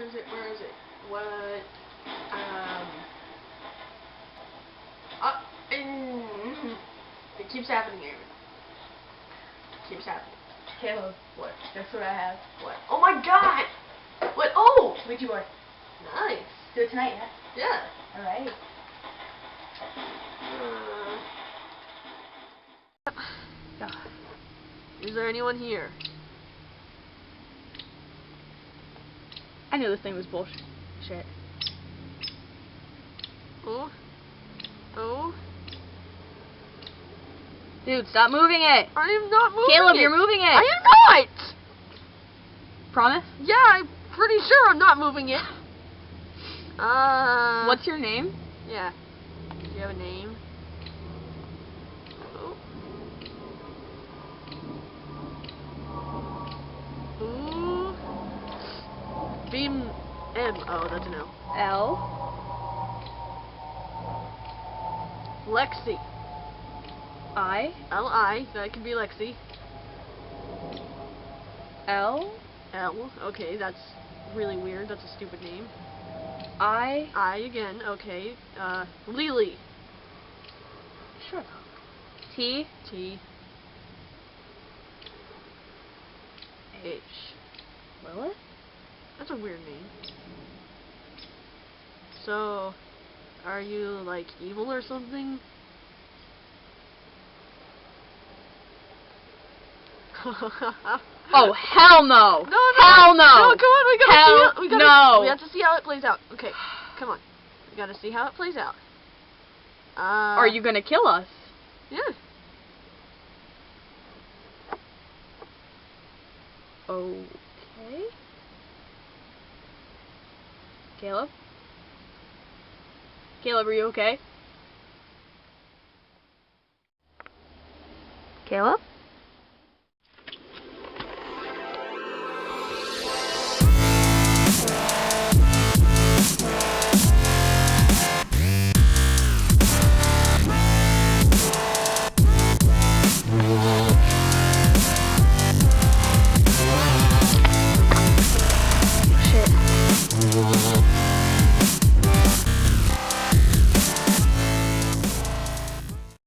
Where is it? Where is it? What? It keeps happening, Aaron. It keeps happening. Caleb, What? guess what I have? What? Oh my God! What? Oh! Ouija board. Nice. Do it tonight, yeah? Yeah. Alright. Is there anyone here? I knew this thing was bullshit. Shit. Oh. Oh. Dude, stop moving it! I am not moving Caleb, it. you're moving it! I am not! Promise? Yeah, I'm pretty sure I'm not moving it. What's your name? Yeah. Do you have a name? Oh. Ooh. Beam M. Oh, that's an L. L. Lexi. I. L-I. That could be Lexi. L. L. Okay, that's really weird. That's a stupid name. I. I again. Okay. Lily. Sure. T. T. H. Lilith? That's a weird name. So, are you like evil or something? Oh, hell no! No, Hell no! No, come on, we gotta Hell see it. no! We have to see how it plays out. Okay, come on. We gotta see how it plays out. Are you gonna kill us? Yeah. Okay. Caleb? Caleb, are you okay? Caleb?